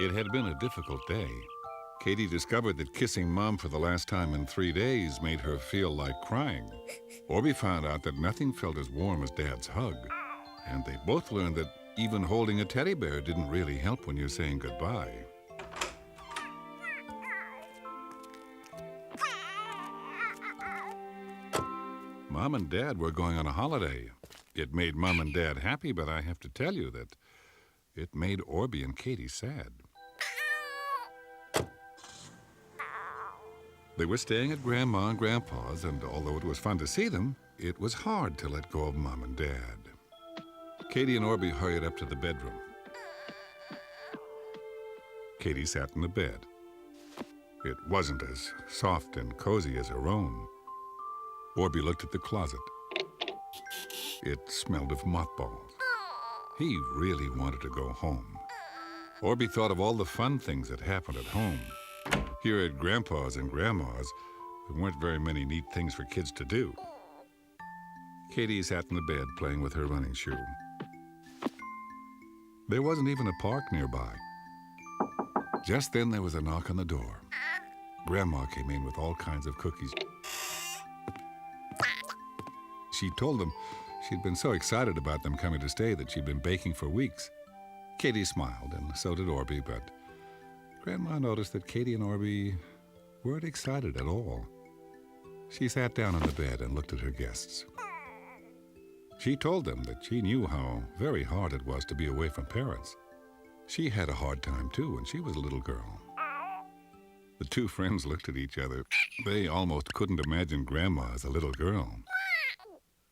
It had been a difficult day. Katie discovered that kissing Mom for the last time in 3 days made her feel like crying. Orbie found out that nothing felt as warm as Dad's hug. And they both learned that even holding a teddy bear didn't really help when you're saying goodbye. Mom and Dad were going on a holiday. It made Mom and Dad happy, but I have to tell you that it made Orbie and Katie sad. They were staying at Grandma and Grandpa's, and although it was fun to see them, it was hard to let go of Mom and Dad. Katie and Orbie hurried up to the bedroom. Katie sat in the bed. It wasn't as soft and cozy as her own. Orbie looked at the closet. It smelled of mothballs. He really wanted to go home. Orbie thought of all the fun things that happened at home. Here at Grandpa's and Grandma's, there weren't very many neat things for kids to do. Katie sat in the bed playing with her running shoe. There wasn't even a park nearby. Just then there was a knock on the door. Grandma came in with all kinds of cookies. She told them she'd been so excited about them coming to stay that she'd been baking for weeks. Katie smiled, and so did Orbie, but Grandma noticed that Katie and Orbie weren't excited at all. She sat down on the bed and looked at her guests. She told them that she knew how very hard it was to be away from parents. She had a hard time, too, when she was a little girl. The two friends looked at each other. They almost couldn't imagine Grandma as a little girl.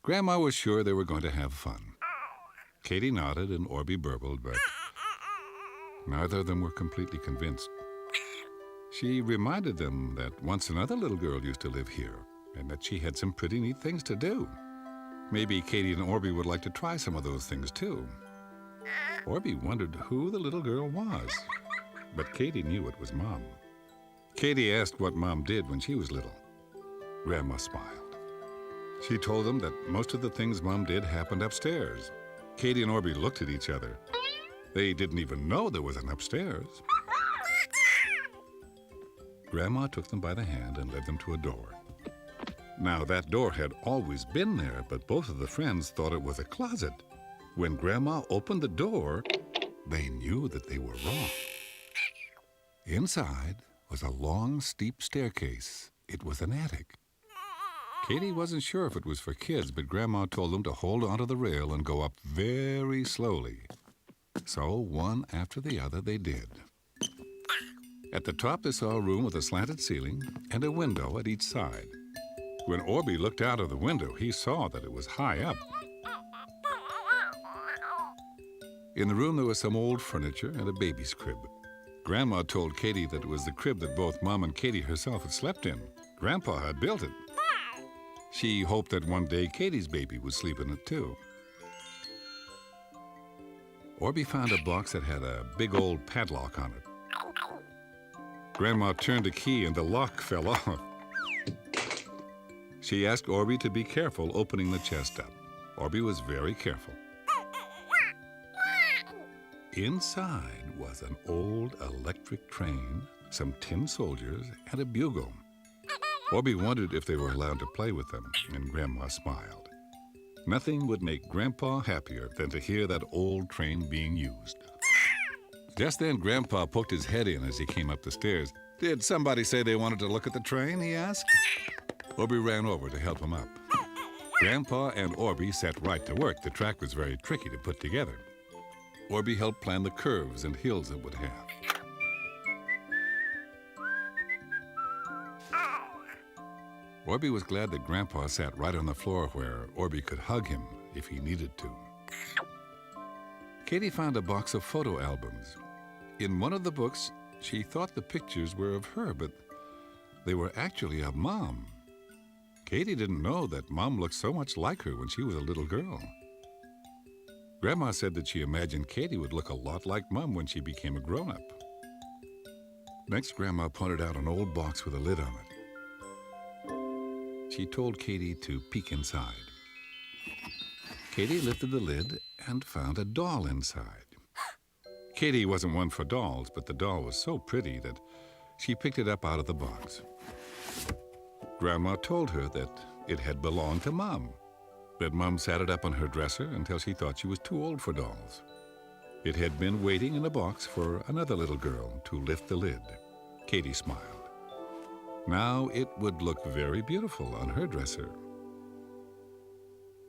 Grandma was sure they were going to have fun. Katie nodded and Orbie burbled, but neither of them were completely convinced. She reminded them that once another little girl used to live here, and that she had some pretty neat things to do. Maybe Katie and Orbie would like to try some of those things, too. Orbie wondered who the little girl was, but Katie knew it was Mom. Katie asked what Mom did when she was little. Grandma smiled. She told them that most of the things Mom did happened upstairs. Katie and Orbie looked at each other. They didn't even know there was an upstairs. Grandma took them by the hand and led them to a door. Now, that door had always been there, but both of the friends thought it was a closet. When Grandma opened the door, they knew that they were wrong. Inside was a long, steep staircase. It was an attic. Katie wasn't sure if it was for kids, but Grandma told them to hold onto the rail and go up very slowly. So, one after the other, they did. At the top, they saw a room with a slanted ceiling and a window at each side. When Orbie looked out of the window, he saw that it was high up. In the room, there was some old furniture and a baby's crib. Grandma told Katie that it was the crib that both Mom and Katie herself had slept in. Grandpa had built it. She hoped that one day Katie's baby would sleep in it, too. Orbie found a box that had a big old padlock on it. Grandma turned a key and the lock fell off. She asked Orbie to be careful opening the chest up. Orbie was very careful. Inside was an old electric train, some tin soldiers, and a bugle. Orbie wondered if they were allowed to play with them, and Grandma smiled. Nothing would make Grandpa happier than to hear that old train being used. Just then, Grandpa poked his head in as he came up the stairs. "Did somebody say they wanted to look at the train?" he asked. Orbie ran over to help him up. Grandpa and Orbie set right to work. The track was very tricky to put together. Orbie helped plan the curves and hills it would have. Orbie was glad that Grandpa sat right on the floor where Orbie could hug him if he needed to. Katie found a box of photo albums. In one of the books, she thought the pictures were of her, but they were actually of Mom. Katie didn't know that Mom looked so much like her when she was a little girl. Grandma said that she imagined Katie would look a lot like Mom when she became a grown-up. Next, Grandma pointed out an old box with a lid on it. She told Katie to peek inside. Katie lifted the lid and found a doll inside. Katie wasn't one for dolls, but the doll was so pretty that she picked it up out of the box. Grandma told her that it had belonged to Mom, but Mom sat it up on her dresser until she thought she was too old for dolls. It had been waiting in a box for another little girl to lift the lid. Katie smiled. Now it would look very beautiful on her dresser.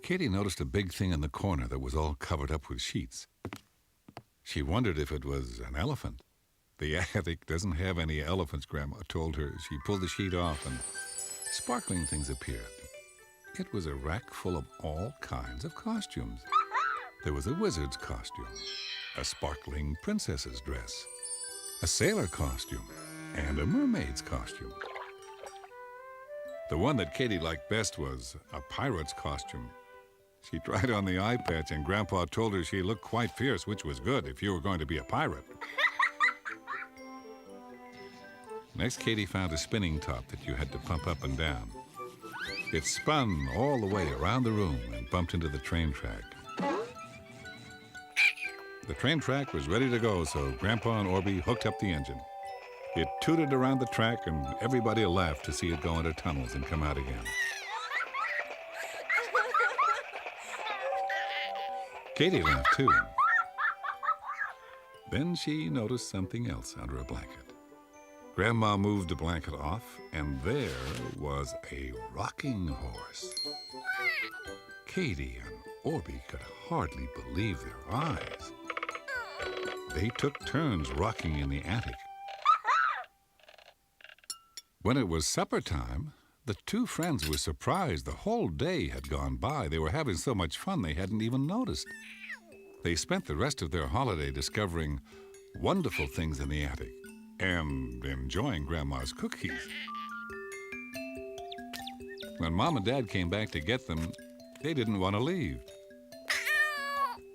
Katie noticed a big thing in the corner that was all covered up with sheets. She wondered if it was an elephant. The attic doesn't have any elephants, Grandma told her. She pulled the sheet off and sparkling things appeared. It was a rack full of all kinds of costumes. There was a wizard's costume, a sparkling princess's dress, a sailor costume, and a mermaid's costume. The one that Katie liked best was a pirate's costume. She tried on the eye patch, and Grandpa told her she looked quite fierce, which was good if you were going to be a pirate. Next, Katie found a spinning top that you had to pump up and down. It spun all the way around the room and bumped into the train track. The train track was ready to go, so Grandpa and Orbie hooked up the engine. It tooted around the track, and everybody laughed to see it go into tunnels and come out again. Katie laughed too. Then she noticed something else under a blanket. Grandma moved the blanket off, and there was a rocking horse. Katie and Orbie could hardly believe their eyes. They took turns rocking in the attic. When it was supper time, the two friends were surprised. The whole day had gone by. They were having so much fun they hadn't even noticed. They spent the rest of their holiday discovering wonderful things in the attic and enjoying Grandma's cookies. When Mom and Dad came back to get them, they didn't want to leave.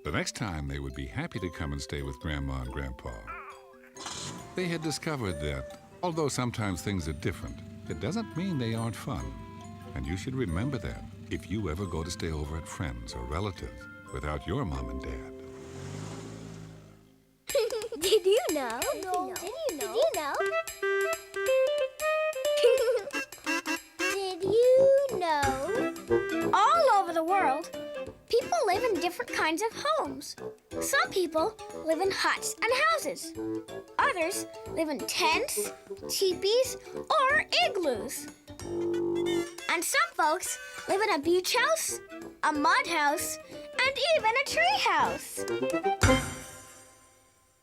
The next time, they would be happy to come and stay with Grandma and Grandpa. They had discovered that, although sometimes things are different, it doesn't mean they aren't fun. And you should remember that if you ever go to stay over at friends or relatives without your Mom and Dad. Did you know? No. Did you know? Did you know? Did you know? All over the world, people live in different kinds of homes. Some people live in huts and houses. Others live in tents, teepees, or igloos. And some folks live in a beach house, a mud house, and even a tree house.